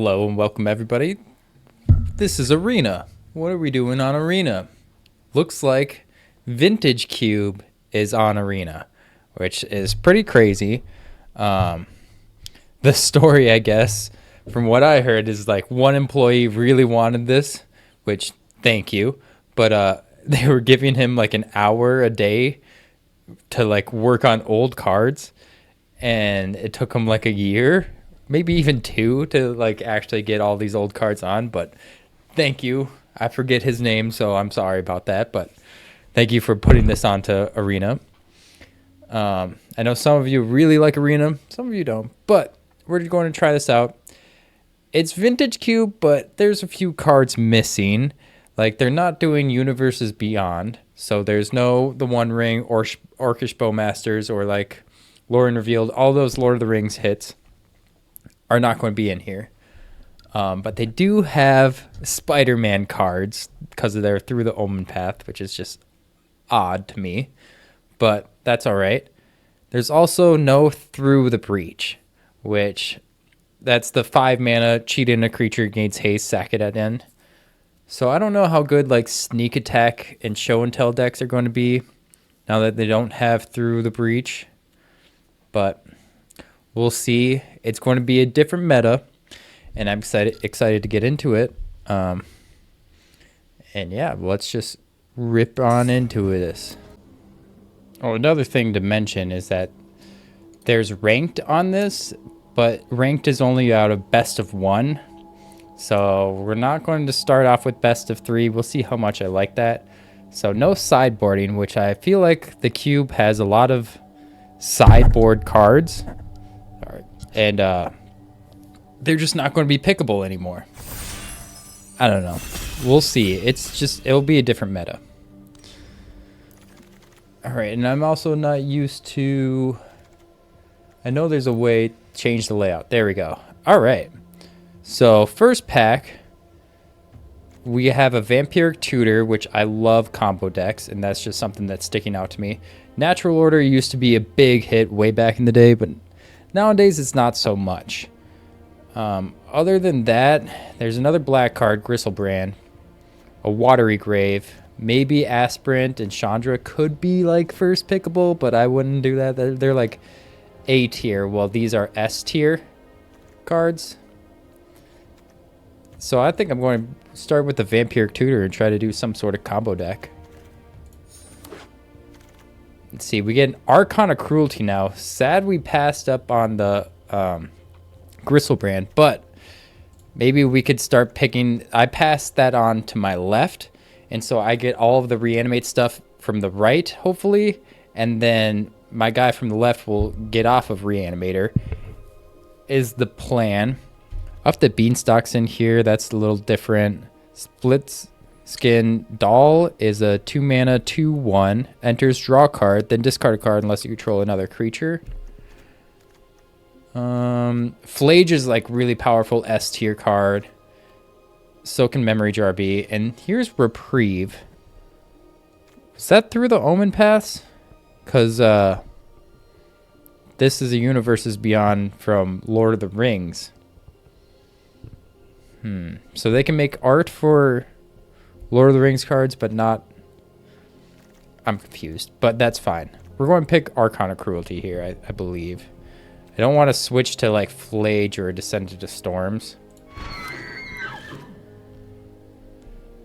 Hello and welcome everybody. This is Arena. What are we doing on Arena? Looks like Vintage Cube is on Arena, which is pretty crazy. The story, I guess, from what I heard, is like one employee really wanted this, which thank you, but they were giving him like an hour a day to like work on old cards, and it took him like a year, maybe even two, to like actually get all these old cards on. But thank you. I forget his name, so I'm sorry about that, but thank you for putting this onto Arena. I know some of you really like Arena, some of you don't, but we're going to try this out. It's Vintage Cube, but there's a few cards missing. Like, they're not doing Universes Beyond, so there's no The One Ring or Orcish Bowmasters or like Lore and Revealed. All those Lord of the Rings hits are not going to be in here. But they do have Spider-Man cards because of their Through the Omen Path, which is just odd to me, but that's all right. There's also no Through the Breach, which that's the 5 mana, cheat in a creature, gains haste, sack it at end. So I don't know how good like Sneak Attack and Show and Tell decks are going to be now that they don't have Through the Breach, but we'll see. It's going to be a different meta, and I'm excited to get into it. And yeah, let's just rip on into this. Oh, another thing to mention is that there's ranked on this, but ranked is only out of best of 1. So we're not going to start off with best of 3. We'll see how much I like that. So no sideboarding, which I feel like the cube has a lot of sideboard cards. All right. And they're just not going to be pickable anymore. I don't know. We'll see. It'll be a different meta. All right, and I'm also not used to... I know there's a way to change the layout. There we go. All right. So first pack, we have a Vampiric Tutor, which I love combo decks, and that's just something that's sticking out to me. Natural Order used to be a big hit way back in the day, but nowadays it's not so much. Other than that, there's another black card, Gristlebrand, a Watery Grave, maybe Aspirant and Chandra could be like first pickable, but I wouldn't do that. They're like A tier, while these are S tier cards. So I think I'm going to start with the Vampiric Tutor and try to do some sort of combo deck. Let's see, we get an Archon of Cruelty now. Sad we passed up on the Gristlebrand, but maybe we could start picking... I passed that on to my left, and so I get all of the reanimate stuff from the right, hopefully, and then my guy from the left will get off of Reanimator, is the plan. Up the Beanstalk's in here, that's a little different. Split Skin Doll is a 2 mana, 2/1, enters, draw a card, then discard a card unless you control another creature. Flage is like really powerful S tier card. So can Memory Jar be. And here's Reprieve. Is that Through the Omen Paths? Because this is a Universes Beyond from Lord of the Rings. So they can make art for Lord of the Rings cards, but not... I'm confused, but that's fine. We're going to pick Archon of Cruelty here, I believe. I don't want to switch to like Flage or Descent into Storms.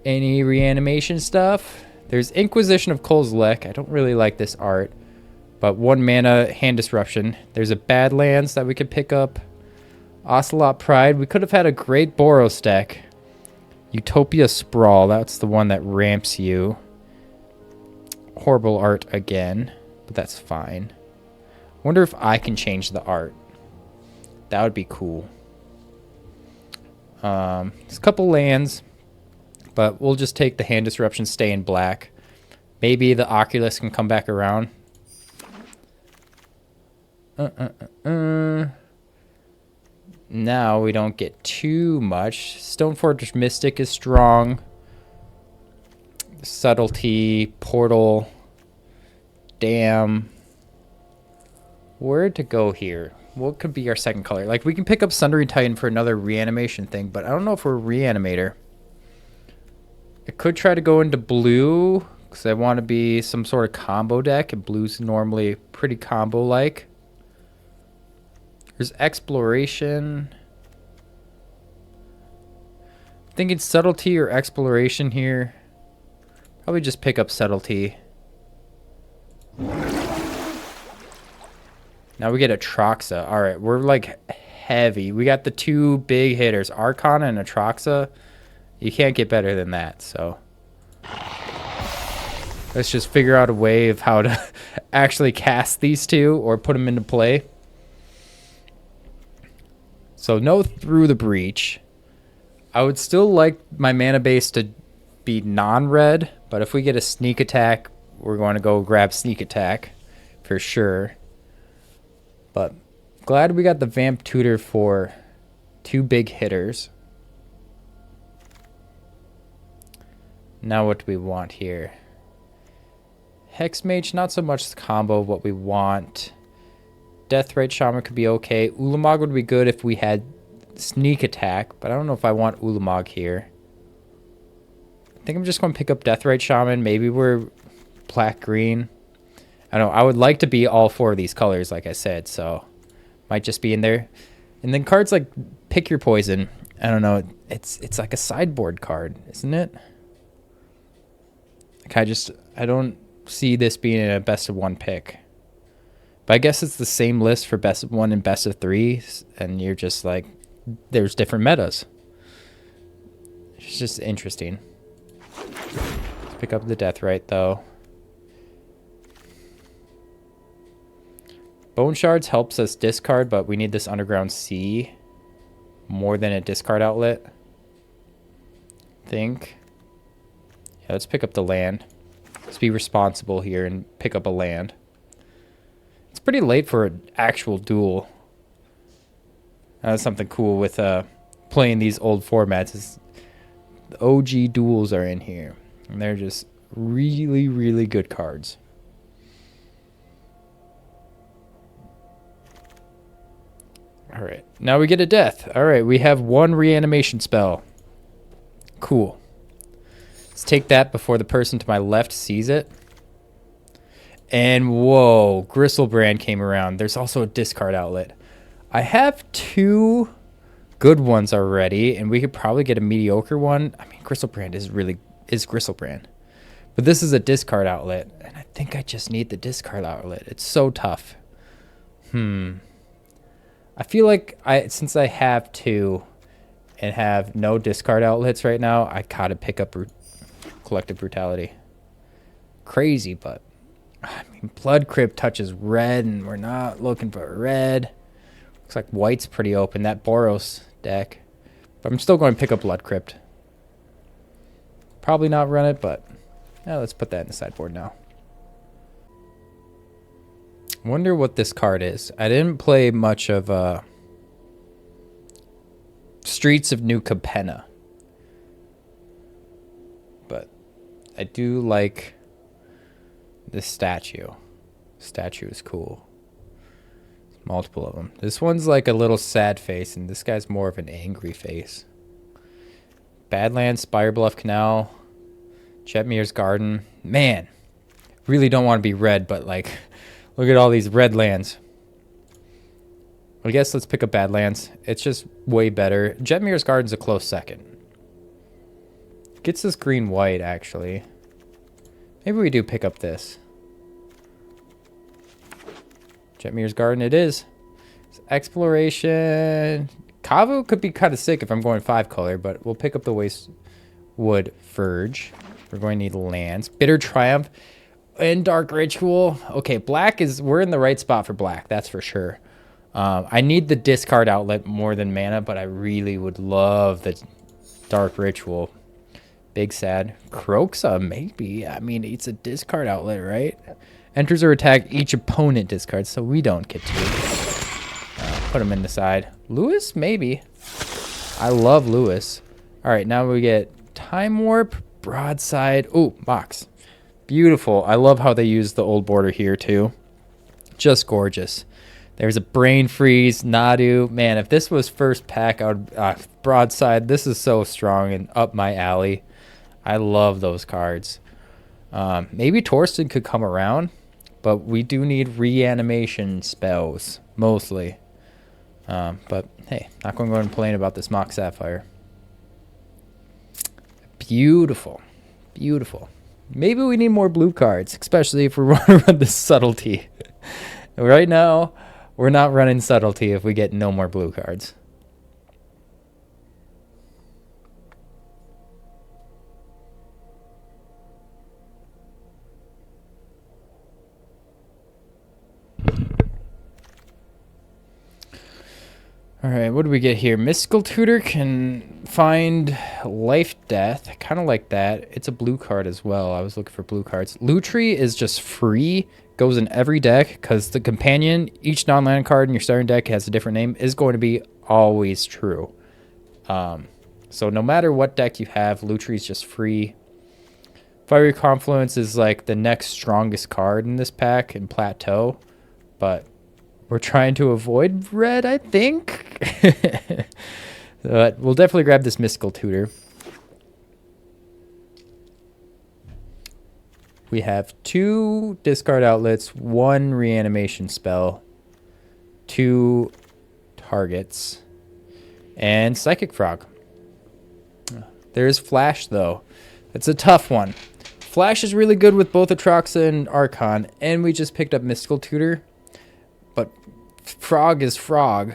Any reanimation stuff? There's Inquisition of Kozilek. I don't really like this art, but 1 mana, Hand Disruption. There's a Badlands that we could pick up. Ocelot Pride. We could have had a great Boros deck. Utopia Sprawl. That's the one that ramps you. Horrible art again, but that's fine. Wonder if I can change the art. That would be cool. There's a couple lands, but we'll just take the Hand Disruption, stay in black. Maybe the Oculus can come back around. Now we don't get too much. Stoneforge Mystic is strong. Subtlety, Portal, Dam. where to go here. What could be our second color? Like, we can pick up Sundering Titan for another reanimation thing, but I don't know if we're a reanimator. I could try to go into blue because I want to be some sort of combo deck, and blue's normally pretty combo-like. There's exploration. Thinking subtlety or exploration here. Probably just pick up subtlety. Now we get Atraxa. All right, we're like heavy. We got the two big hitters, Arcana and Atraxa. You can't get better than that, so let's just figure out a way of how to actually cast these two or put them into play. So no Through the Breach. I would still like my mana base to be non-red, but if we get a sneak attack, we're going to go grab sneak attack for sure. But glad we got the Vamp Tutor for two big hitters. Now what do we want here? Hex Mage, not so much the combo of what we want. Deathrite Shaman could be okay. Ulamog would be good if we had sneak attack, but I don't know if I want Ulamog here. I think I'm just going to pick up Deathrite Shaman. Maybe we're black-green. I don't know. I would like to be all four of these colors, like I said, so might just be in there. And then cards like Pick Your Poison. I don't know. It's like a sideboard card, isn't it? Like I don't see this being a best of one pick. But I guess it's the same list for best of one and best of three, and you're just like, there's different metas. It's just interesting. Let's pick up the Deathrite though. Bone Shards helps us discard, but we need this Underground Sea more than a discard outlet. I think. Yeah, let's pick up the land. Let's be responsible here and pick up a land. It's pretty late for an actual duel. That's something cool with playing these old formats. Is the OG duels are in here. And they're just really, really good cards. Alright, now we get a death. Alright, we have one reanimation spell. Cool. Let's take that before the person to my left sees it. And whoa, Gristlebrand came around. There's also a discard outlet. I have two good ones already, and we could probably get a mediocre one. I mean, Gristlebrand is Gristlebrand. But this is a discard outlet, and I think I just need the discard outlet. It's so tough. I feel like since I have two and have no discard outlets right now, I gotta pick up Collective Brutality. Crazy, but I mean, Blood Crypt touches red, and we're not looking for red. Looks like white's pretty open. That Boros deck. But I'm still going to pick up Blood Crypt. Probably not run it, but yeah, let's put that in the sideboard now. Wonder what this card is. I didn't play much of Streets of New Capenna. But I do like this statue. Statue is cool. Multiple of them. This one's like a little sad face, and this guy's more of an angry face. Badlands, Spirebluff Canal, Chetmere's Garden. Man, really don't want to be red, but like, look at all these red lands. I guess let's pick up Badlands. It's just way better. Jetmire's Garden's a close second. Gets us green-white, actually. Maybe we do pick up this. Jetmire's Garden it is. Exploration. Kavu could be kind of sick if I'm going 5-color, but we'll pick up the Wastewood Verge. We're going to need lands. Bitter Triumph and Dark Ritual. Okay, black is... We're in the right spot for black, that's for sure. I need the discard outlet more than mana, but I really would love the Dark Ritual. Big sad. Kroxa, maybe. I mean, it's a discard outlet, right? Enters or attack each opponent discards, so we don't get to. Put him in the side. Lewis, maybe. I love Lewis. All right, now we get Time Warp, Broadside. Oh, box. Beautiful. I love how they use the old border here, too. Just gorgeous. There's a Brain Freeze, Nadu. Man, if this was first pack, I would broadside. This is so strong and up my alley. I love those cards. Maybe Torsten could come around, but we do need reanimation spells mostly. But hey, not going to go and complain about this Mock Sapphire. Beautiful, beautiful. Maybe we need more blue cards, especially if we want to run this subtlety. Right now, we're not running subtlety if we get no more blue cards. All right, what do we get here? Mystical Tutor can find life death. I kind of like that. It's a blue card as well. I was looking for blue cards. Lutri is just free. Goes in every deck because the companion, each non-land card in your starting deck has a different name, is going to be always true. So no matter what deck you have, Lutri is just free. Fiery Confluence is like the next strongest card in this pack in Plateau, but we're trying to avoid red, I think. But we'll definitely grab this Mystical Tutor. We have 2 discard outlets, 1 reanimation spell, 2 targets, and Psychic Frog. There's Flash, though. It's a tough one. Flash is really good with both Atraxa and Archon, and we just picked up Mystical Tutor. But Frog is Frog.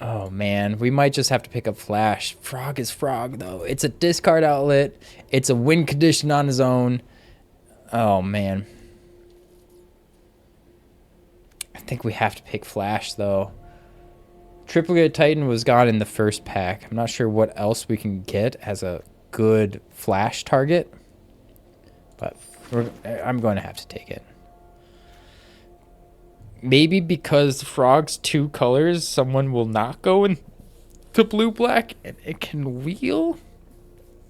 Oh, man. We might just have to pick up Flash. Frog is Frog, though. It's a discard outlet. It's a win condition on his own. Oh, man. I think we have to pick Flash, though. Triplicate Titan was gone in the first pack. I'm not sure what else we can get as a good Flash target. But I'm going to have to take it. Maybe because Frog's 2 colors, someone will not go into blue-black and it can wheel?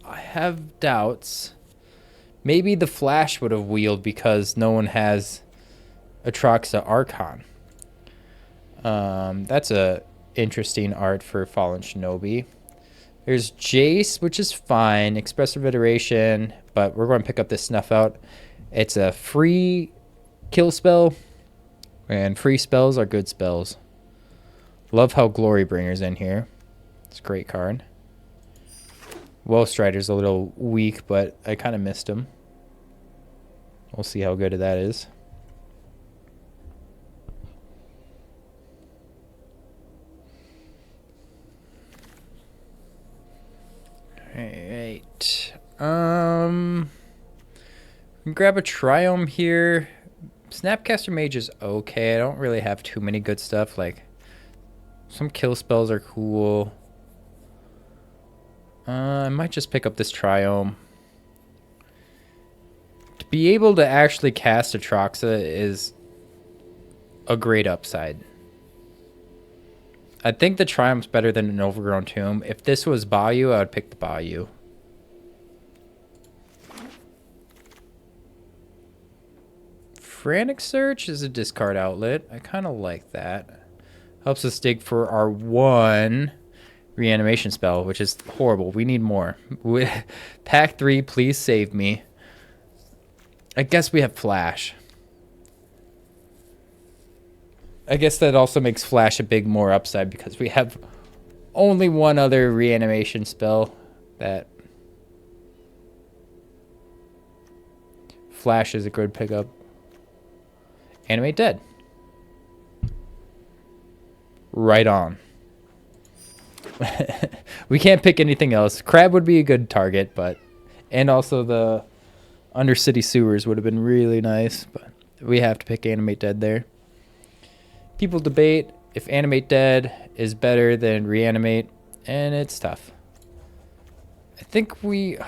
I have doubts. Maybe the Flash would have wheeled because no one has Atraxa Archon. That's a interesting art for Fallen Shinobi. There's Jace, which is fine. Expressive Iteration, but we're going to pick up this Snuff Out. It's a free kill spell. And free spells are good spells. Love how Glorybringer's in here. It's a great card. Woe Strider's a little weak, but I kind of missed him. We'll see how good that is. Alright. Grab a Triome here. Snapcaster Mage is okay. I don't really have too many good stuff. Like, some kill spells are cool. I might just pick up this Triome. To be able to actually cast Atraxa is a great upside. I think the Triome's better than an Overgrown Tomb. If this was Bayou, I would pick the Bayou. Frantic Search is a discard outlet. I kind of like that. Helps us dig for our 1 reanimation spell, which is horrible. We need more. Pack 3, please save me. I guess we have Flash. I guess that also makes Flash a big more upside because we have only 1 other reanimation spell that Flash is a good pickup. Animate Dead. Right on. We can't pick anything else. Crab would be a good target, but... And also the Undercity Sewers would have been really nice, but we have to pick Animate Dead there. People debate if Animate Dead is better than Reanimate, and it's tough. I think we...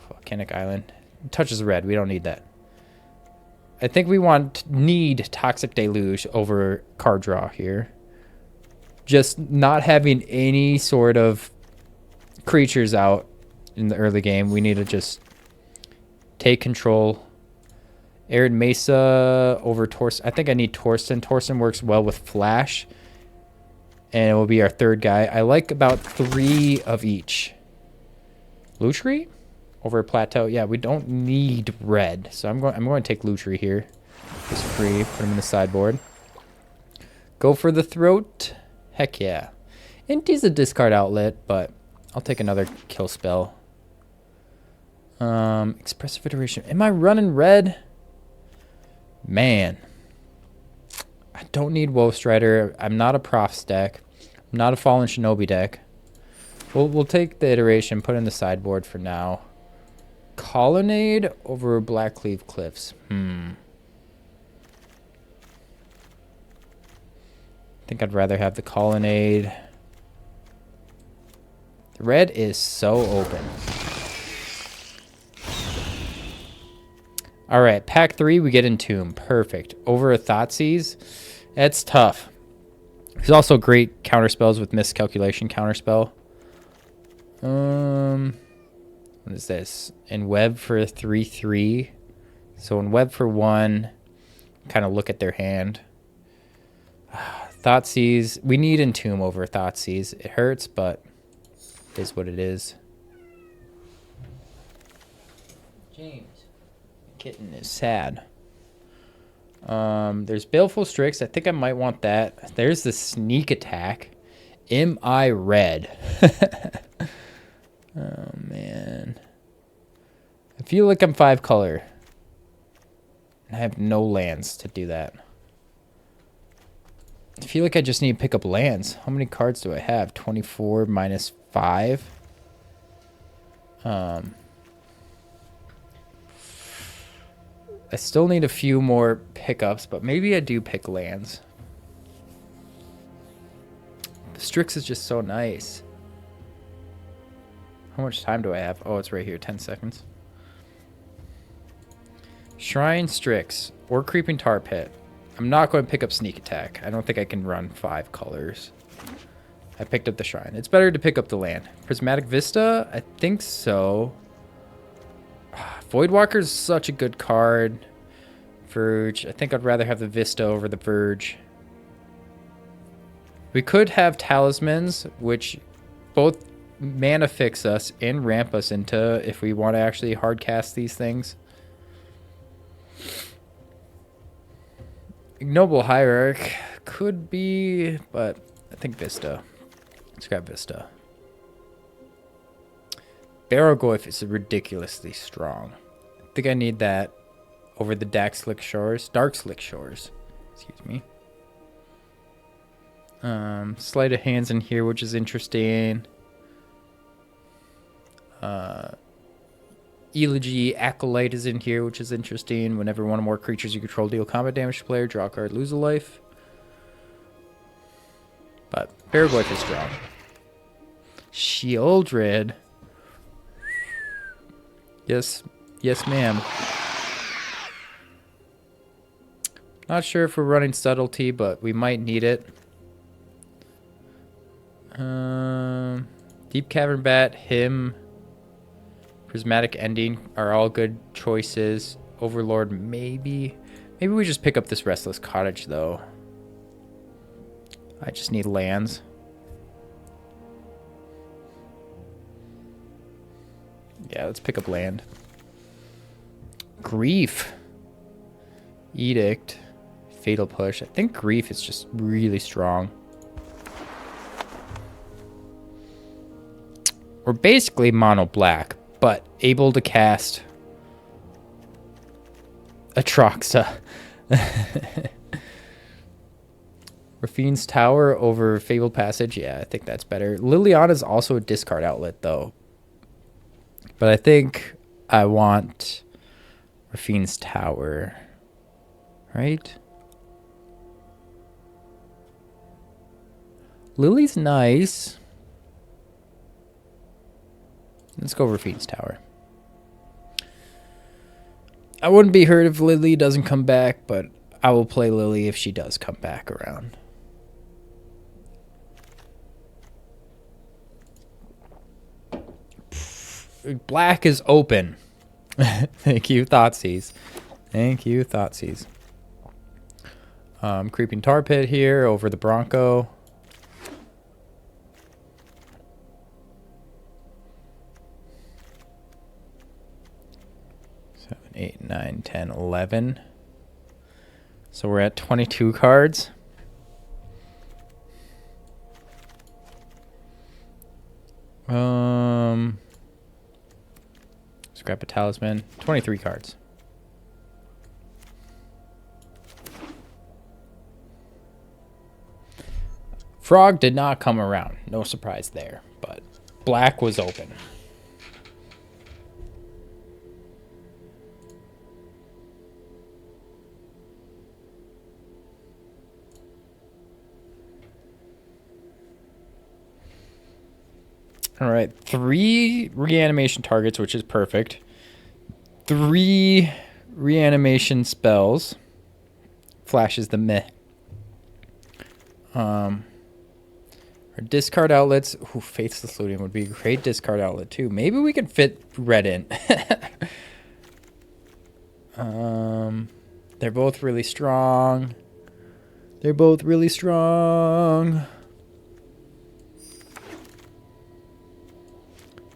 Volcanic Island. Touches red. We don't need that. I think we need Toxic Deluge over card draw here. Just not having any sort of creatures out in the early game. We need to just take control Arid Mesa over Torsen. I think I need Torsen. Torsen works well with Flash. And it will be our third guy. I like about 3 of each. Lutri over Plateau. Yeah, we don't need red. So I'm going to take Lutri here. Just free. Put him in the sideboard. Go for the throat. Heck yeah. Inti's a discard outlet, but I'll take another kill spell. Expressive Iteration. Am I running red? Man. I don't need Wolf Strider. I'm not a Profs deck. I'm not a Fallen Shinobi deck. We'll take the Iteration, put it in the sideboard for now. Colonnade over Blackcleave Cliffs. I think I'd rather have the Colonnade. The red is so open. All right, pack 3, we get Entomb. Perfect. Over a Thoughtseize. That's tough. There's also great counterspells with Miscalculation counterspell. What is this? In Web for a 3/3. So in Web for 1, kind of look at their hand. Thoughtseize. We need Entomb over Thoughtseize. It hurts, but it is what it is. James. Kitten is sad. There's Baleful Strix. I think I might want that. There's the Sneak Attack. Am I red? Oh, man. I feel like I'm 5 color. I have no lands to do that. I feel like I just need to pick up lands. How many cards do I have? 24 minus 5. I still need a few more pickups, but maybe I do pick lands. Strix is just so nice. How much time do I have? Oh, it's right here. 10 seconds. Shrine, Strix, or Creeping Tar Pit. I'm not going to pick up Sneak Attack. I don't think I can run 5 colors. I picked up the Shrine. It's better to pick up the land. Prismatic Vista? I think so. Voidwalker is such a good card. Verge. I think I'd rather have the Vista over the Verge. We could have Talismans, which both mana fix us and ramp us into if we want to actually hard cast these things. Ignoble Hierarch could be, but I think Vista. Let's grab Vista. Barrogoyf is ridiculously strong. I think I need that over the Dark Slick Shores. Excuse me. Sleight of Hands in here, which is interesting. Elegy Acolyte is in here, which is interesting. Whenever one or more creatures you control deal combat damage to player, draw a card, lose a life. But Barrogoyf is strong. Shieldred. Yes, ma'am. Not sure if we're running Subtlety, but we might need it. Deep Cavern Bat, him, Prismatic Ending are all good choices. Overlord, maybe. Maybe we just pick up this Restless Cottage, though. I just need lands. Yeah, let's pick up land. Grief. Edict. Fatal Push. I think Grief is just really strong. We're basically mono black, but able to cast Atroxa. Rafine's Tower over Fabled Passage. Yeah, I think that's better. Liliana's also a discard outlet, though. But I think I want Rafine's Tower. Right? Lily's nice. Let's go Rafine's Tower. I wouldn't be hurt if Lily doesn't come back, but I will play Lily if she does come back around. Black is open. Thank you, Thoughtseize. Thank you, Thoughtseize. Creeping Tar Pit here over the Bronco. Seven, 8, 9, 10, 11. So we're at 22 cards. Scrap a Talisman. 23 cards. Frog did not come around. No surprise there. But black was open. All right, 3 reanimation targets, which is perfect. 3 reanimation spells. Flashes the meh. Our discard outlets. Ooh, Faithless Looting would be a great discard outlet too. Maybe we could fit red in. They're both really strong. They're both really strong.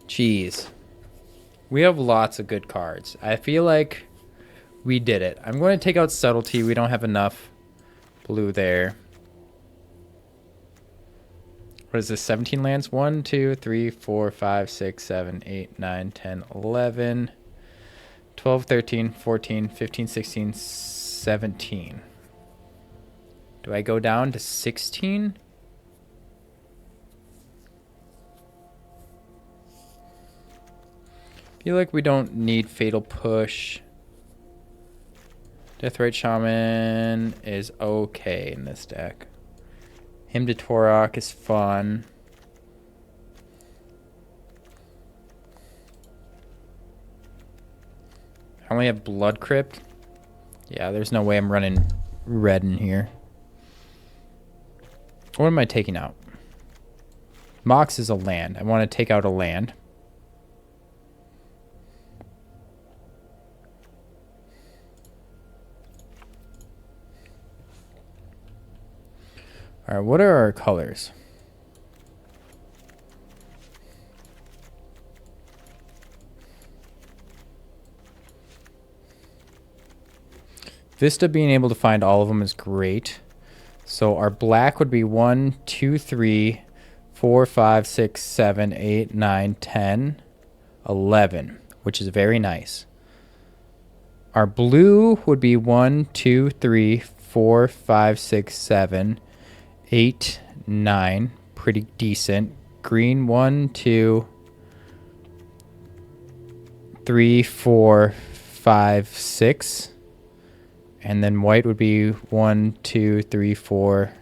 Jeez. We have lots of good cards. I feel like we did it. I'm going to take out Subtlety. We don't have enough blue there. What is this? 17 lands? 1, 2, 3, 4, 5, 6, 7, 8, 9, 10, 11, 12, 13, 14, 15, 16, 17. Do I go down to 16? Feel like we don't need Fatal Push. Deathrite Shaman is okay in this deck. Hymn to Torok is fun. I only have Blood Crypt. Yeah, there's no way I'm running red in here. What am I taking out? Mox is a land. I want to take out a land. All right, what are our colors? Vista being able to find all of them is great. So our black would be 1, 2, 3, 4, 5, 6, 7, 8, 9, 10, 11, which is very nice. Our blue would be 1, 2, 3, 4, 5, 6, 7, 8, 9, pretty decent. Green 1, 2, 3, 4, 5, 6. And then white would be 1, 2, 3, 4.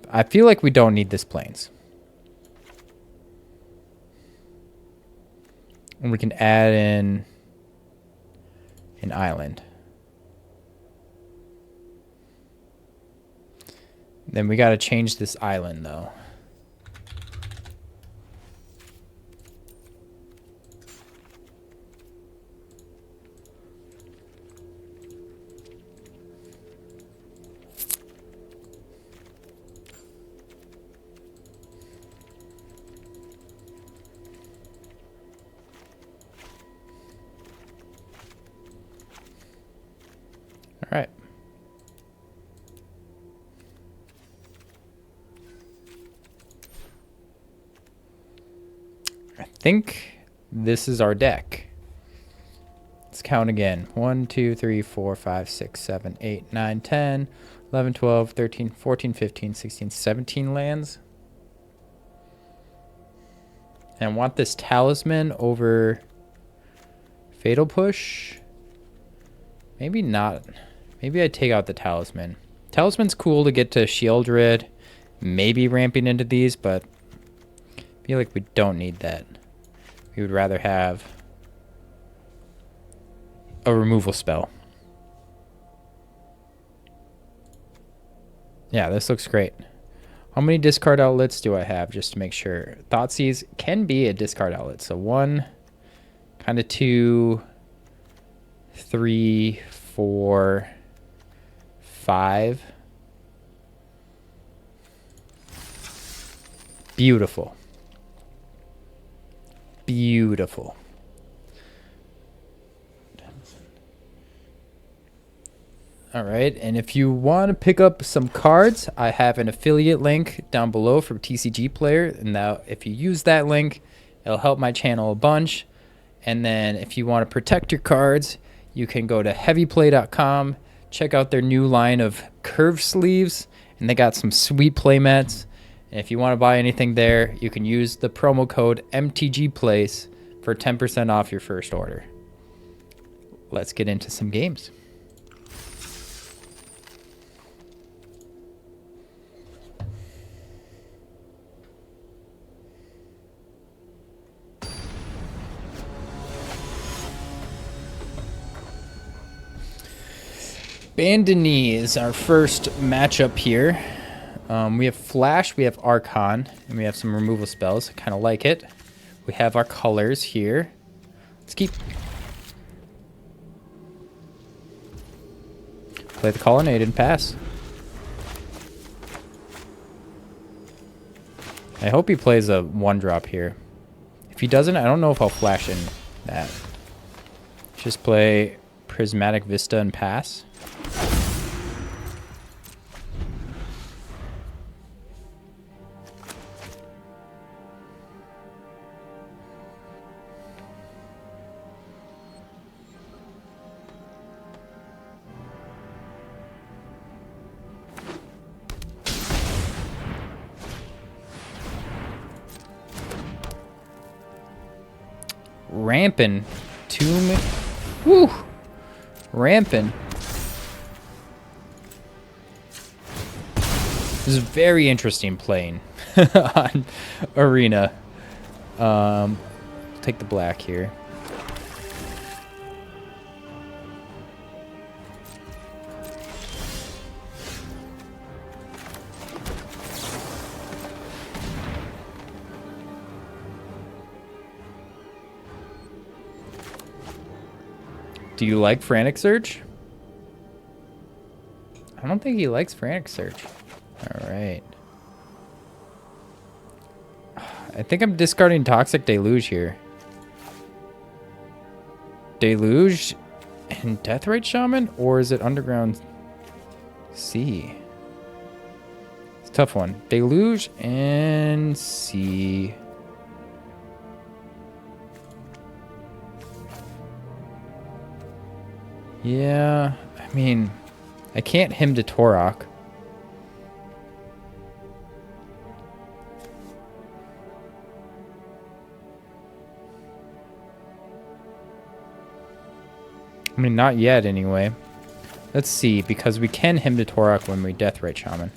I feel like we don't need this plains. And we can add in an island. Then we got to change this island though. All right. I think this is our deck. Let's count again. 1, 2, 3, 4, 5, 6, 7, 8, 9, 10, 11, 12, 13, 14, 15, 16, 17 lands. And I want this Talisman over Fatal Push. Maybe not. Maybe I take out the Talisman. Talisman's cool to get to Shieldred. Maybe ramping into these, but I feel like we don't need that. We would rather have a removal spell. Yeah, this looks great. How many discard outlets do I have just to make sure? Thoughtseize can be a discard outlet. So 1, kind of 2, 3, 4, 5. Beautiful. Beautiful. All right, and if you want to pick up some cards, I have an affiliate link down below from TCG Player, and now if you use that link, it'll help my channel a bunch. And then if you want to protect your cards, you can go to heavyplay.com, check out their new line of curved sleeves, and they got some sweet playmats. And if you want to buy anything there, you can use the promo code MTG Place for 10% off your first order. Let's get into some games. Bandini is our first matchup here. We have Flash, we have Archon, and we have some removal spells. I kind of like it. We have our colors here. Let's keep... Play the Colonnade and pass. I hope he plays a 1-drop here. If he doesn't, I don't know if I'll flash in that. Just play Prismatic Vista and pass. Rampin' Tomb. Woo! Rampin'. This is very interesting playing on Arena. Take the black here. Do you like Frantic Search? I don't think he likes Frantic Search. All right. I think I'm discarding Toxic Deluge here. Deluge and Deathrite Shaman? Or is it Underground Sea? It's a tough one. Deluge and Sea. Yeah, I mean, I can't hymn to Torok. I mean, not yet anyway. Let's see, because we can hymn to Torok when we Deathrite Shaman.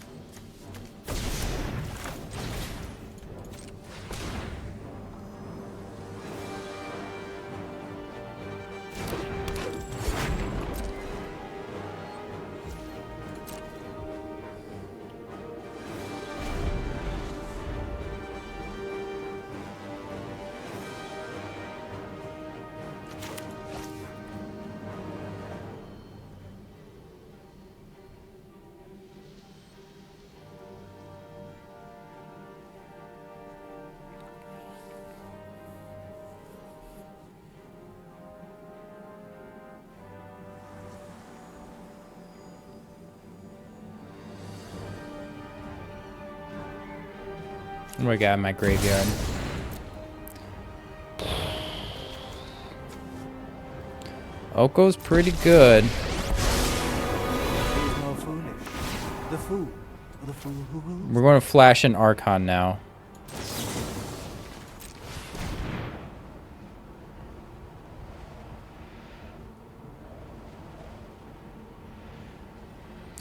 What do I got in my graveyard? Oko's pretty good. We're going to flash an Archon now.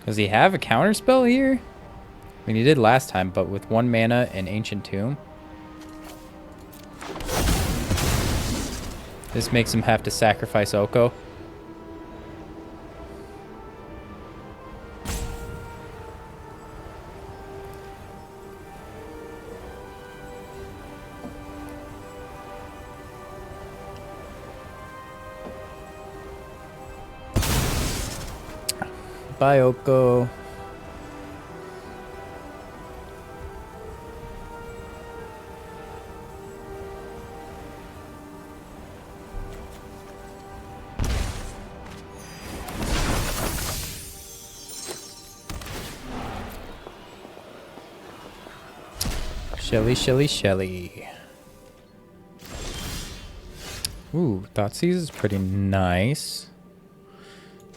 Does he have a counterspell here? I mean, he did last time, but with 1 mana and Ancient Tomb. This makes him have to sacrifice Oko. Bye, Oko. Shelly. Ooh, Thoughtseize is pretty nice.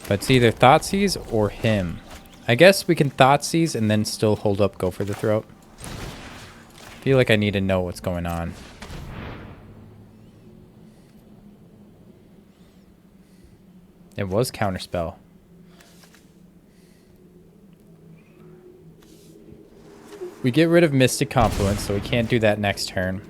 But it's either Thoughtseize or him. I guess we can Thoughtseize and then still hold up, go for the throat. I feel like I need to know what's going on. It was Counterspell. We get rid of Mystic Confluence, so we can't do that next turn.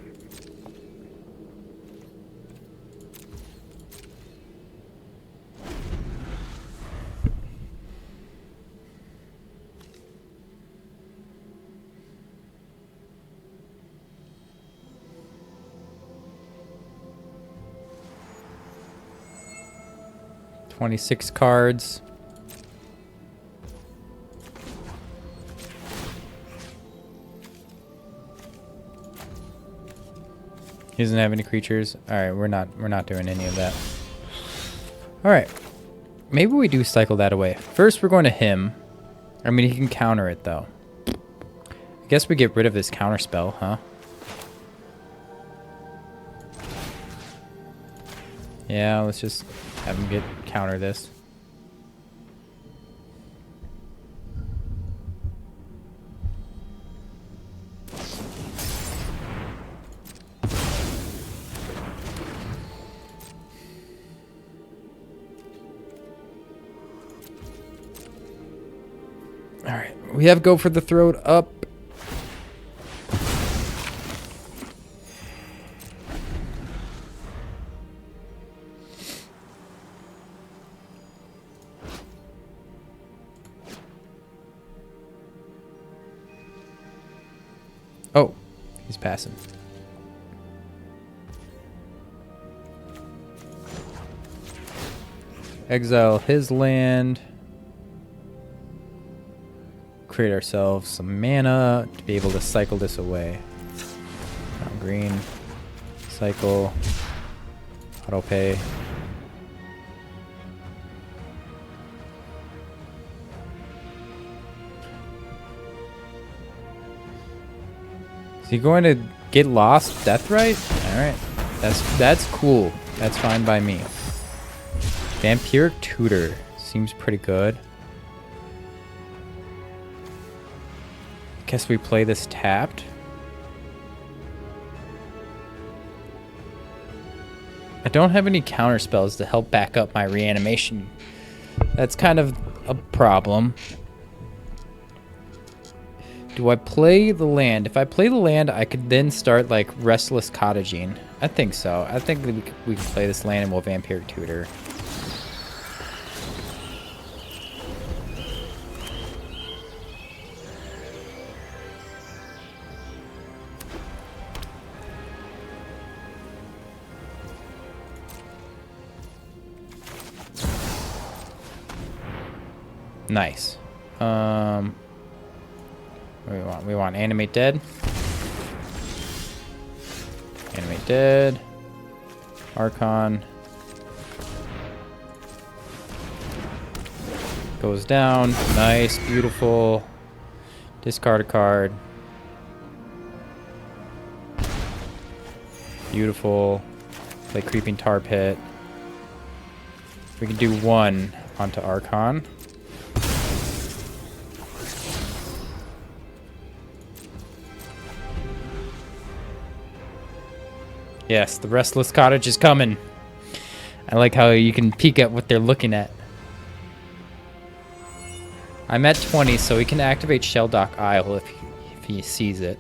$26 cards. He doesn't have any creatures. All right, we're not doing any of that. All right, maybe we do cycle that away. First, we're going to him. I mean, he can counter it though. I guess we get rid of his counter spell, huh? Yeah, let's just have him counter this. All right, we have Go for the Throat up. Oh, he's passing. Exile his land. Create ourselves some mana to be able to cycle this away. Green. Cycle. Auto pay. Is he going to get lost? Deathrite? Alright. That's cool. That's fine by me. Vampiric Tutor. Seems pretty good. Guess we play this tapped. I don't have any counter spells to help back up my reanimation. That's kind of a problem. Do I play the land? If I play the land, I could then start like Restless Cottaging. I think so. I think we can play this land and we'll Vampiric Tutor. Nice. What do we want? We want Animate Dead. Animate Dead. Archon. Goes down. Nice. Beautiful. Discard a card. Beautiful. Play Creeping Tar Pit. We can do one onto Archon. Yes, the Restless Cottage is coming. I like how you can peek at what they're looking at. I'm at 20, so he can activate Shelldock Isle if he sees it.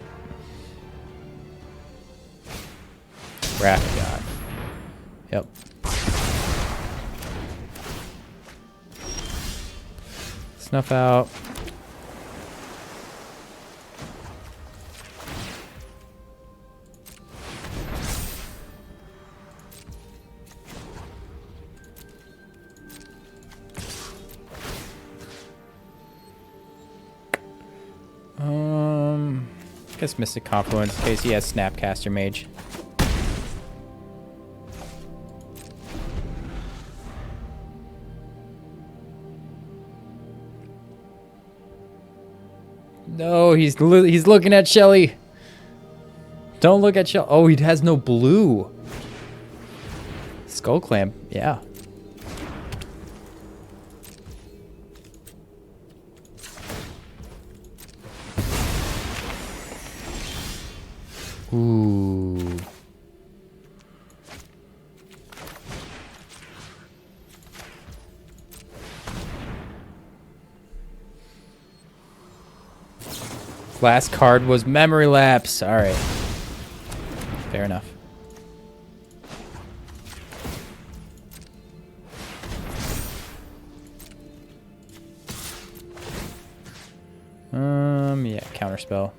Wrath God. Yep. Snuff out. Guess Mystic Confluence in case he has Snapcaster Mage. No, he's looking at Shelly. Don't look at Shelly. Oh, he has no blue. Skull Clamp, yeah. Ooh. Last card was Memory Lapse. All right. Fair enough. Yeah, counterspell.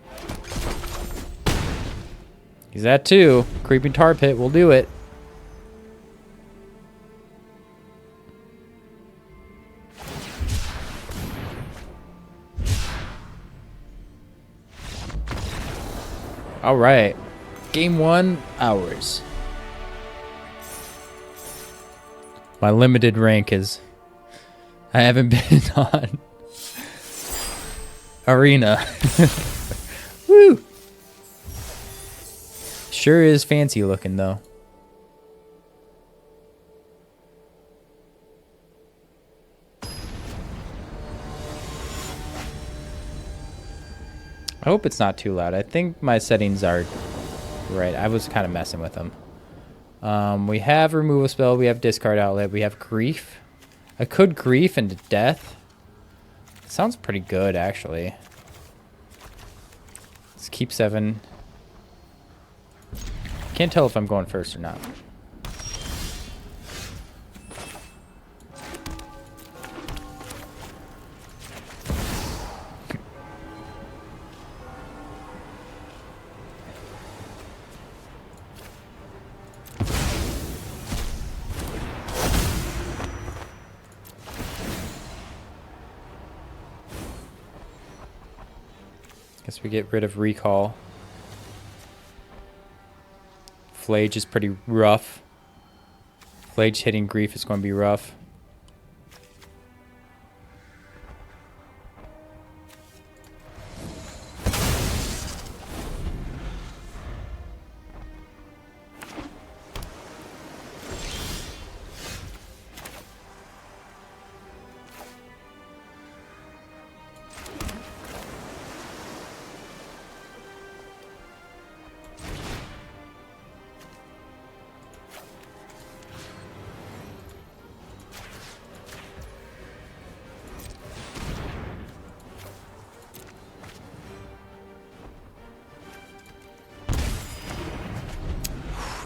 He's that too. Creeping Tar Pit will do it. All right. Game 1, ours. My limited rank is... I haven't been on Arena. Woo! Sure is fancy looking, though. I hope it's not too loud. I think my settings are right. I was kind of messing with them. We have Removal Spell. We have Discard Outlet. We have Grief. I could Grief into Death. Sounds pretty good, actually. Let's keep 7. Can't tell if I'm going first or not. Guess we get rid of Recall. Flage is pretty rough. Flage hitting Grief is going to be rough.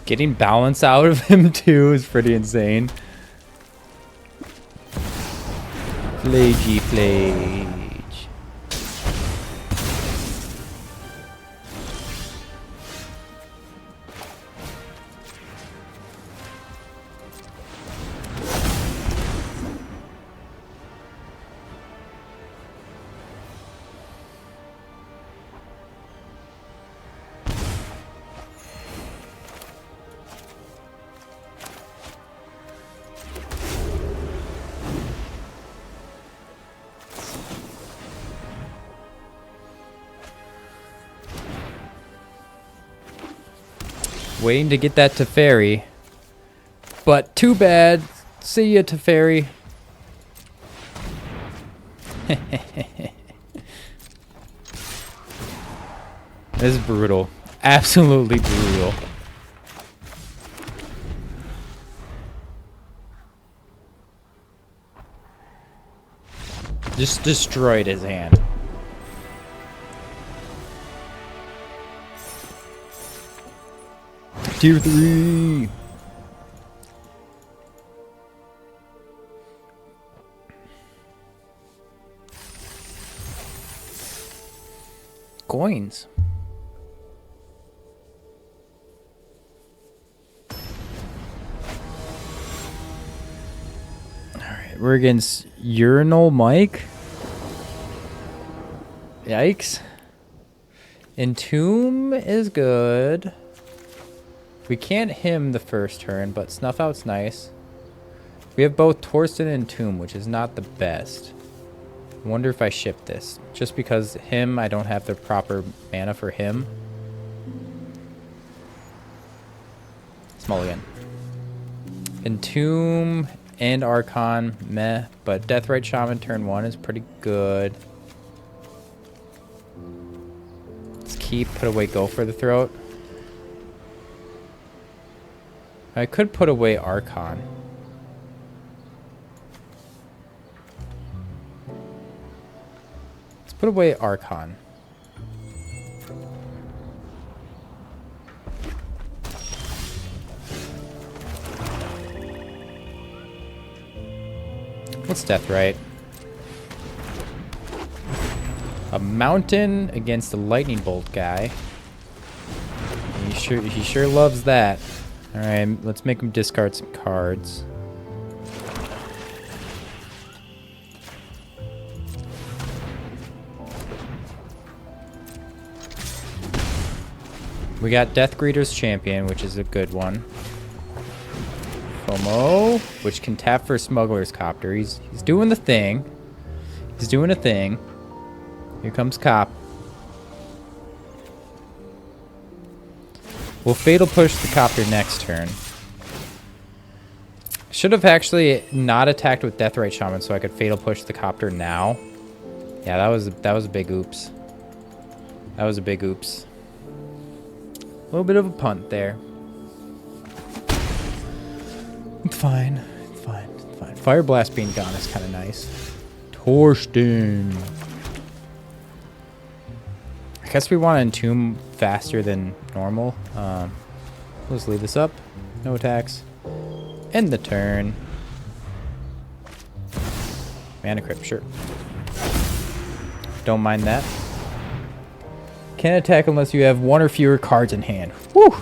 Getting balance out of him too is pretty insane. Flagey Flage. Waiting to get that Teferi. But too bad. See ya, Teferi. This is brutal. Absolutely brutal. Just destroyed his hand. Tier 3. Coins. All right, we're against Urinal Mike. Yikes. Entomb is good. We can't hymn the first turn, but Snuff Out's nice. We have both Torsten and Entomb, which is not the best. I wonder if I ship this. Just because him, I don't have the proper mana for him. Mulligan. Entomb and Archon, meh. But Deathrite Shaman turn 1 is pretty good. Let's keep, put away Go for the Throat. I could put away Archon. Let's put away Archon. What's Deathrite? A mountain against a lightning bolt guy. He sure loves that. All right, let's make him discard some cards. We got Death Greeter's Champion, which is a good one. FOMO, which can tap for Smuggler's Copter. He's doing the thing. He's doing a thing. Here comes Cop. We'll Fatal Push the Copter next turn. Should have actually not attacked with Deathrite Shaman so I could Fatal Push the Copter now. Yeah, that was a big oops. That was a big oops. A little bit of a punt there. It's fine. It's fine. It's fine. Fire Blast being gone is kind of nice. Torsten. I guess we want to Entomb faster than normal. Let's leave this up. No attacks. End the turn. Mana Crypt, sure. Don't mind that. Can't attack unless you have one or fewer cards in hand. Whew!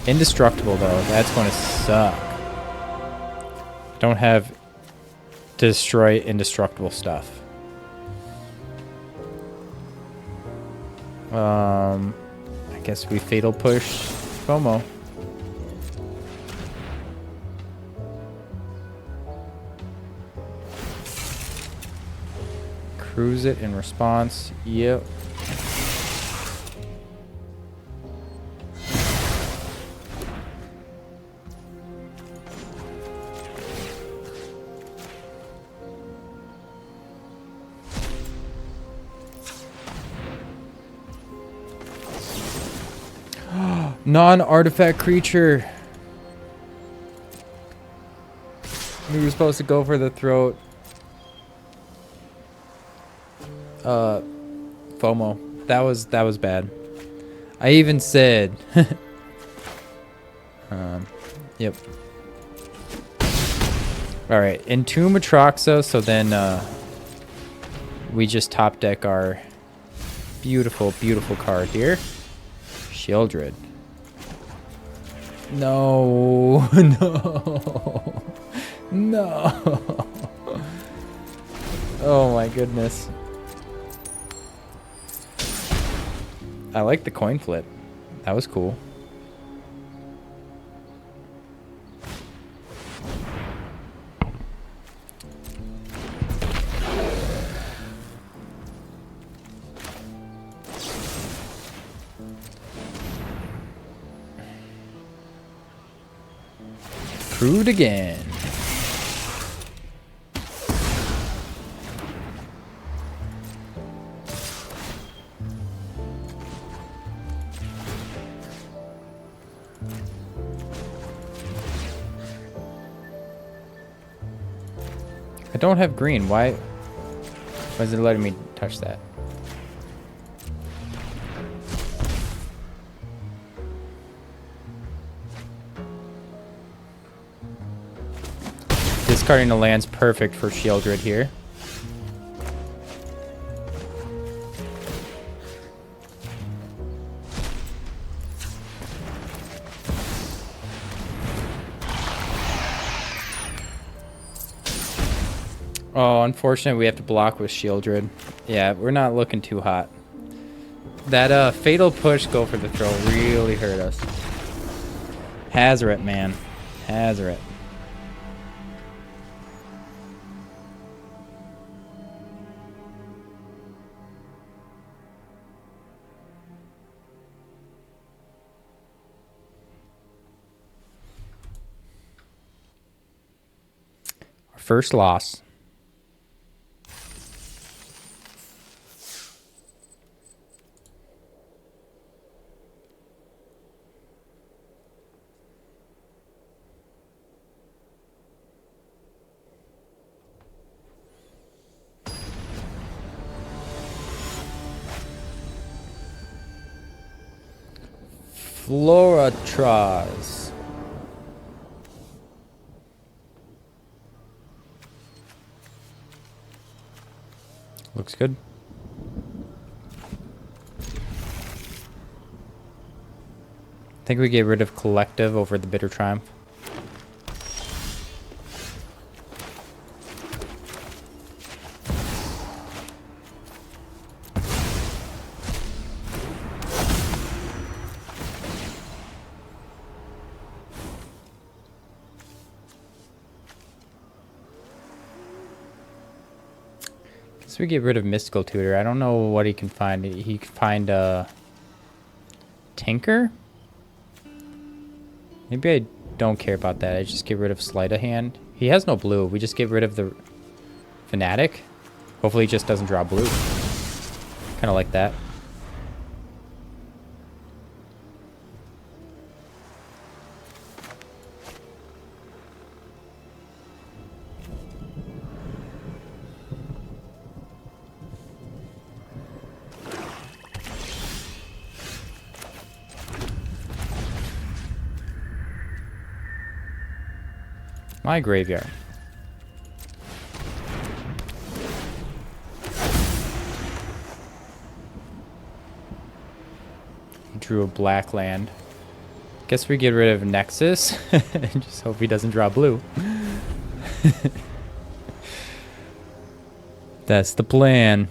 Indestructible, though. That's going to suck. Don't have destroy indestructible stuff. I guess we Fatal Push FOMO. Cruise it in response. Yep. Non-artifact creature. We were supposed to go for the throat. FOMO. That was bad. I even said. Yep. All right. Entomb Atraxa. So then we just top deck our beautiful, beautiful card here. Shieldred. No, no, no. Oh my goodness. I like the coin flip. That was cool. Crude again. I don't have green. Why is it letting me touch that? Discarding a land's perfect for Shieldred here. Oh, unfortunately we have to block with Shieldred. Yeah, we're not looking too hot. That fatal push go for the throw really hurt us. Hazaret, man. Hazaret. Our first loss. Floratraz. Looks good. I think we get rid of Collective over the Bitter Triumph. We get rid of Mystical Tutor. I don't know what he can find. He can find a Tinker? Maybe I don't care about that. I just get rid of Sleight of Hand. He has no blue. We just get rid of the Fanatic. Hopefully he just doesn't draw blue. Kind of like that. My graveyard. He drew a black land. Guess we get rid of Nexus. And just hope he doesn't draw blue. That's the plan.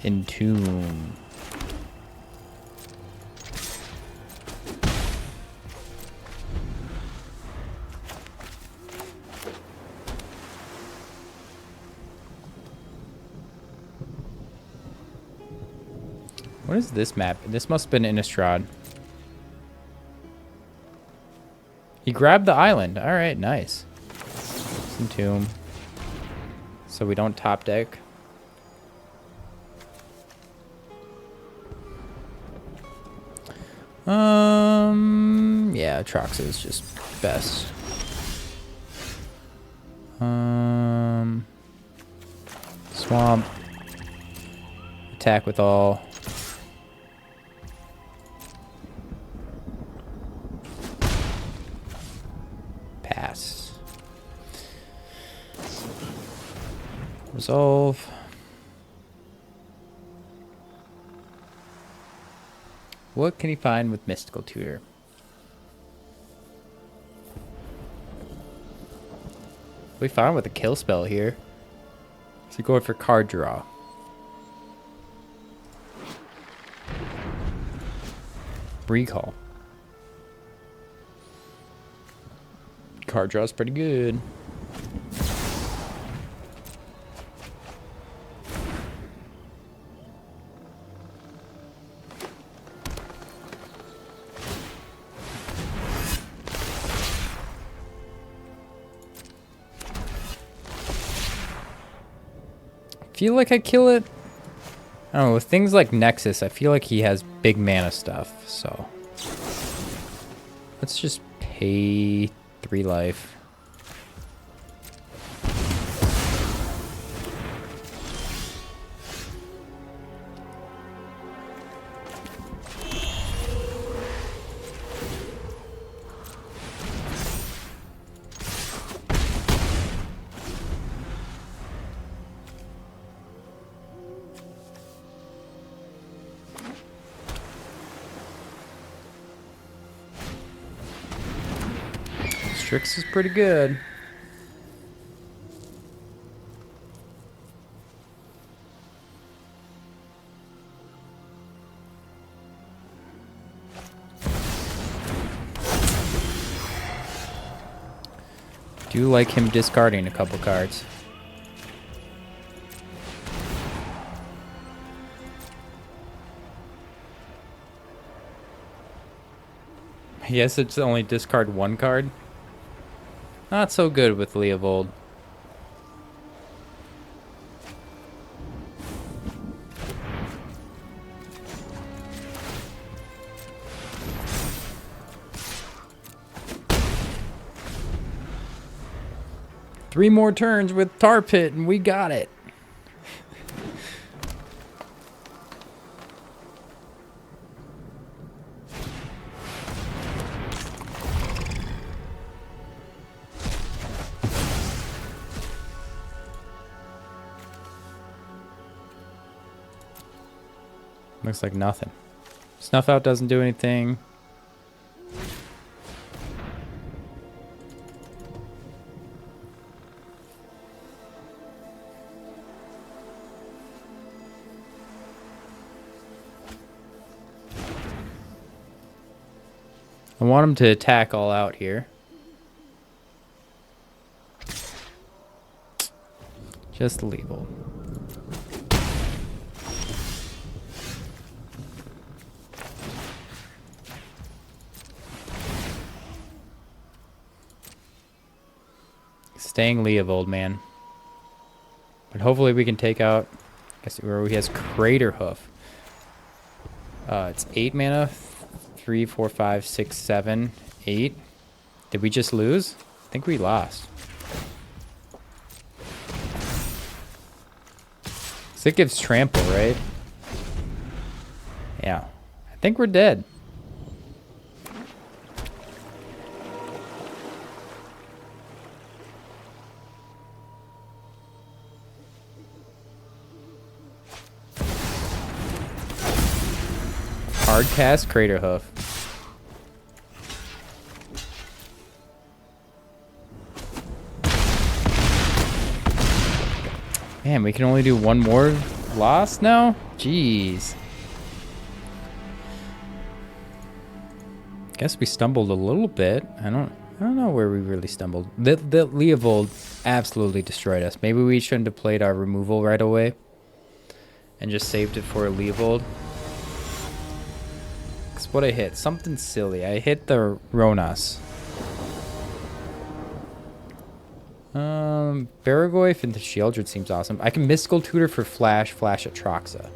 Entomb. What is this map? This must have been Innistrad. He grabbed the island. All right, nice. Entomb. So we don't top deck. Yeah, Trox is just best. Swamp. Attack with all. Pass. Resolve. What can he find with Mystical Tutor? We found with a kill spell here. So going for card draw. Recall. Card draw is pretty good. Feel like I kill it. I don't know, with things like Nexus, I feel like he has big mana stuff, so let's just pay 3 life. Strix is pretty good. Do like him discarding a couple cards. Yes, it's only discard one card. Not so good with Leovold. Three more turns with Tar Pit and we got it. Looks like nothing. Snuff Out doesn't do anything. I want him to attack all out here. Just Leovold. Staying Leovold, man. But hopefully we can take out... I guess where he has Crater Hoof. It's 8 mana. 3, 4, 5, 6, 7, 8. Did we just lose? I think we lost. So it gives trample, right? Yeah. I think we're dead. Hard cast Crater Hoof. Man, we can only do one more loss now? Jeez. Guess we stumbled a little bit. I don't know where we really stumbled. The Leovold absolutely destroyed us. Maybe we shouldn't have played our removal right away and just saved it for a Leovold. That's what I hit. Something silly. I hit the Ronas. Baragoyf into Sheoldred seems awesome. I can Mystical Tutor for Flash Atroxa.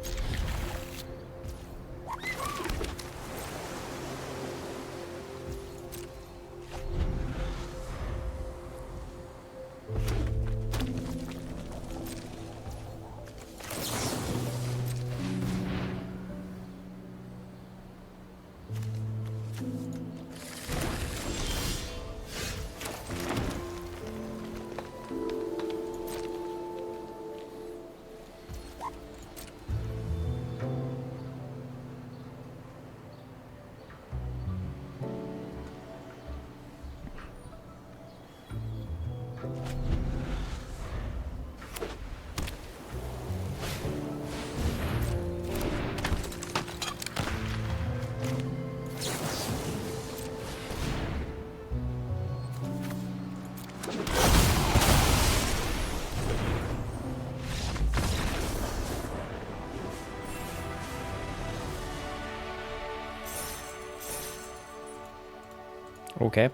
Okay.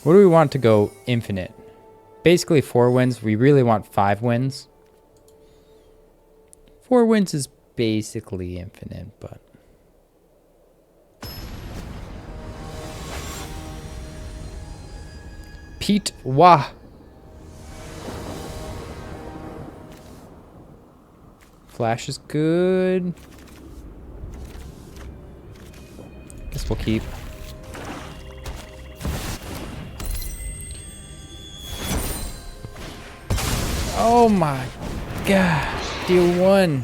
What do we want to go infinite? Basically 4 wins. We really want 5 wins. 4 wins is basically infinite, but... Pete Wah. Flash is good. Guess we'll keep. Oh my gosh. Deal 1.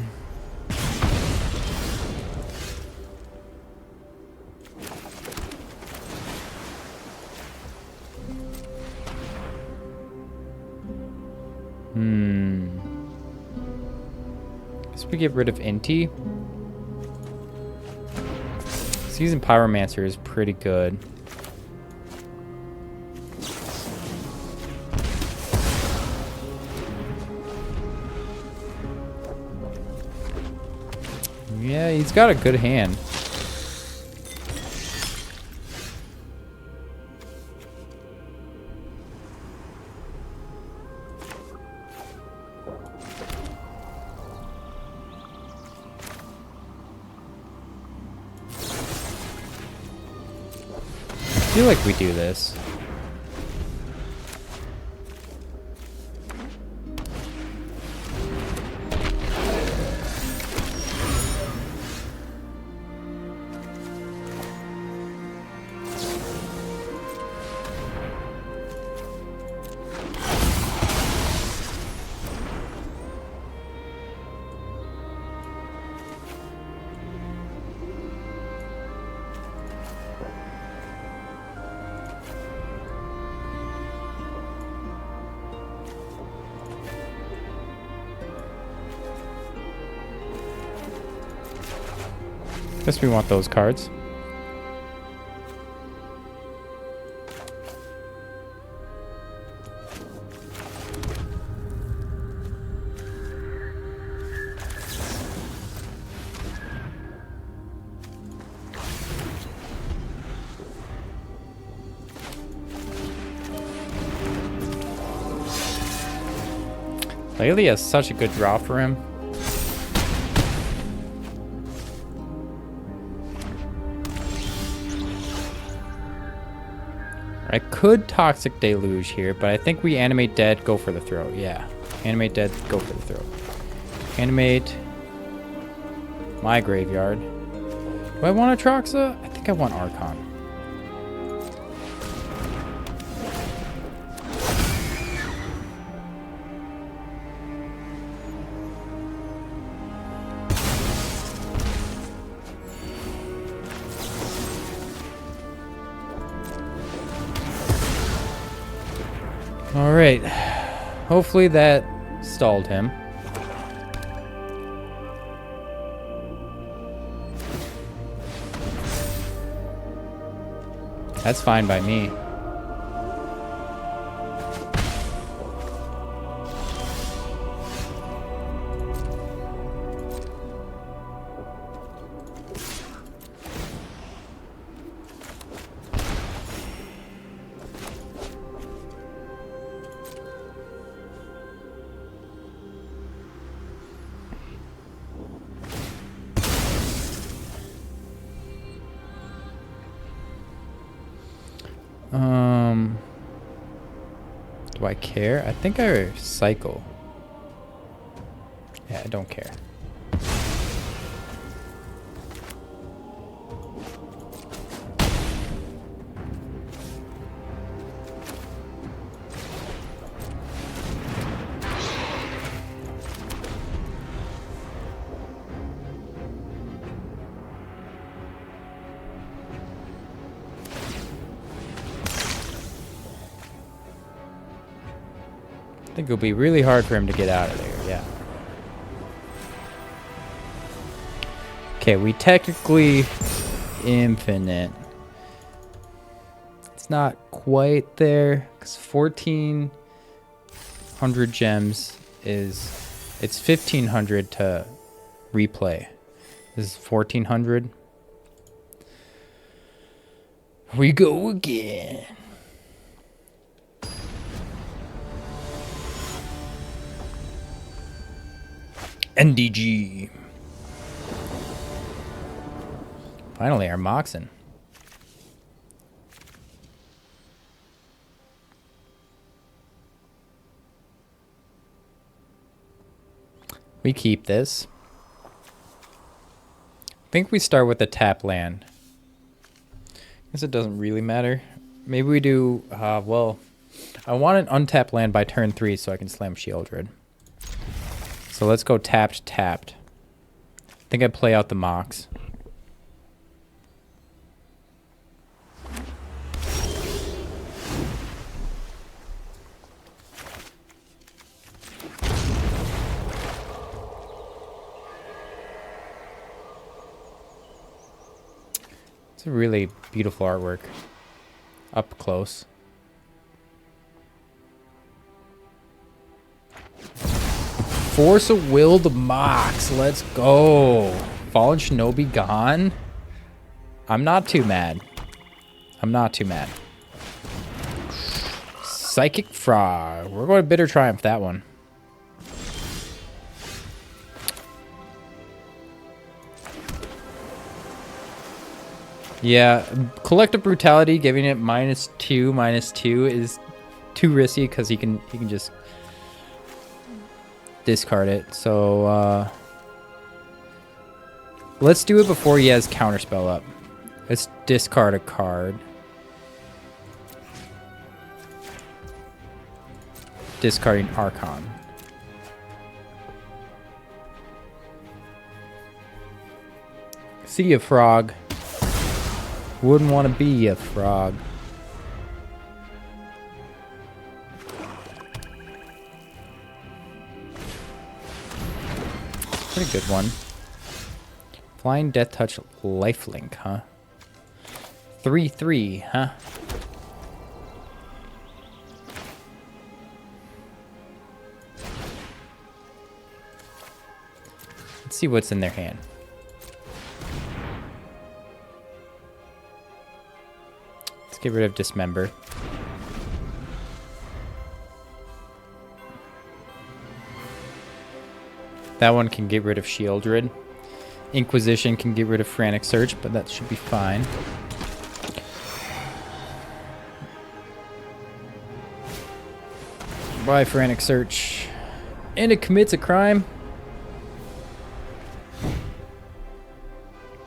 We get rid of Inti. Season Pyromancer is pretty good. Yeah, he's got a good hand. I feel like we do this. Guess we want those cards. Lately has such a good draw for him. I could Toxic Deluge here, but I think we Animate Dead, go for the throat. Yeah. Animate Dead, go for the throat. Animate my graveyard. Do I want Atraxa? I think I want Archon. Alright, hopefully that stalled him. That's fine by me. Do I care? I think I cycle. Yeah, I don't care. I think it'll be really hard for him to get out of there, yeah. Okay, we technically infinite. It's not quite there, because 1,400 gems is, it's 1,500 to replay. This is 1,400. We go again. NDG. Finally, our Moxen. We keep this. I think we start with the tap land. Guess it doesn't really matter. Maybe we do, well, I want an untapped land by turn 3 so I can slam Shieldred. So let's go tapped, tapped. I think I play out the Mox. It's a really beautiful artwork. Up close. Force of Willed Mox. Let's go. Fallen Shinobi gone. I'm not too mad. I'm not too mad. Psychic Frog. We're going to Bitter Triumph that one. Yeah, Collective Brutality, giving it -2 is too risky because he can just discard it. So let's do it before he has Counterspell up. Let's discard a card. Discarding Archon. See a frog. Wouldn't want to be a frog. Pretty good one. Flying Death Touch Lifelink, huh? 3/3, huh? Let's see what's in their hand. Let's get rid of Dismember. That one can get rid of Shieldred. Inquisition can get rid of Frantic Search, but that should be fine. Bye, Frantic Search. And it commits a crime.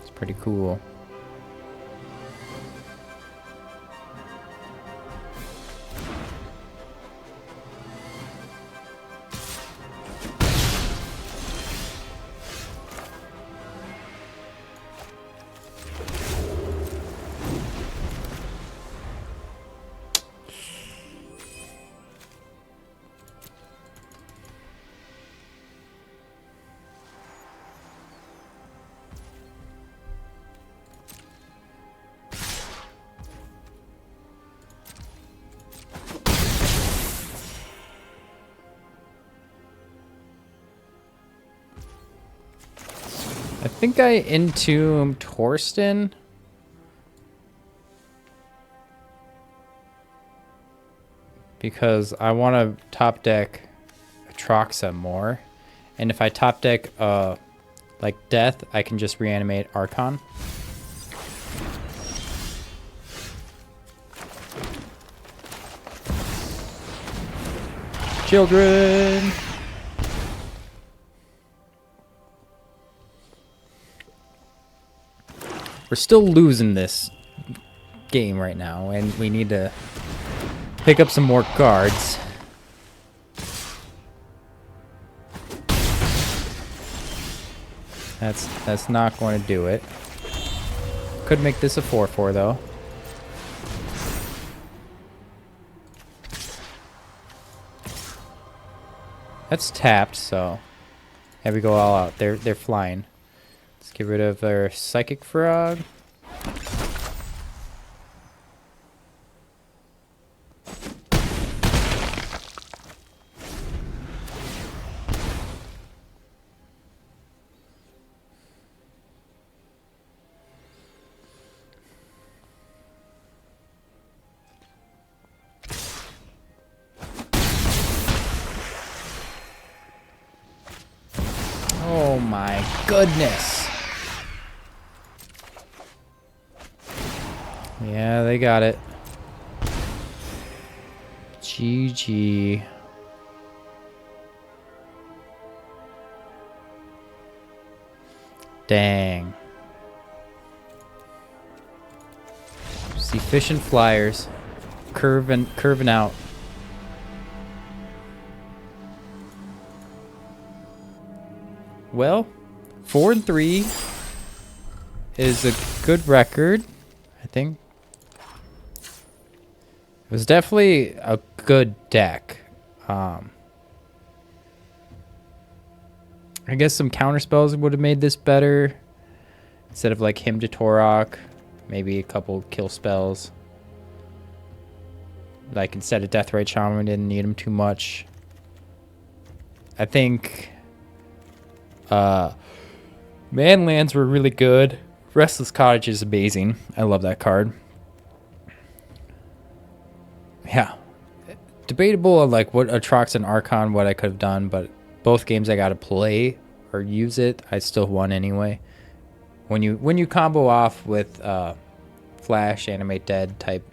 It's pretty cool. I think I Entomb Torsten. Because I want to top deck Atroxa more. And if I top deck like Death, I can just reanimate Archon. Children! We're still losing this game right now, and we need to pick up some more cards. That's not going to do it. Could make this a 4/4 though. That's tapped, so here we go all out. They're flying. Let's get rid of our Psychic Frog. Oh my goodness. Yeah, they got it. GG. Dang. See efficient flyers curving out. Well, 4-3 is a good record, I think. It was definitely a good deck. I guess some counter spells would have made this better. Instead of like Hymn to Torok Maybe a couple kill spells. Like instead of Deathrite Shaman, we didn't need them too much. I think Manlands were really good. Restless Cottage is amazing. I love that card. Yeah. Debatable on like what Atrox and Archon, what I could have done, but both games I got to play or use it, I still won anyway. When you combo off with Flash, Animate Dead type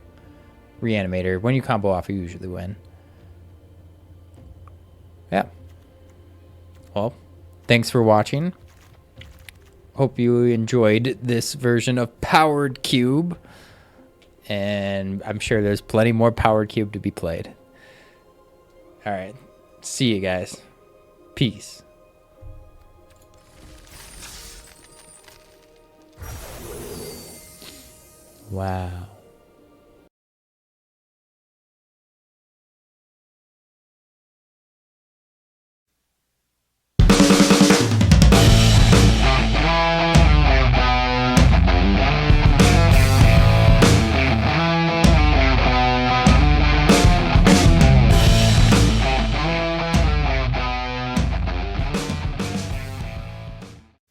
Reanimator, when you combo off, you usually win. Yeah. Well, thanks for watching. Hope you enjoyed this version of Powered Cube. And I'm sure there's plenty more Powered Cube to be played. All right. See you guys. Peace. Wow.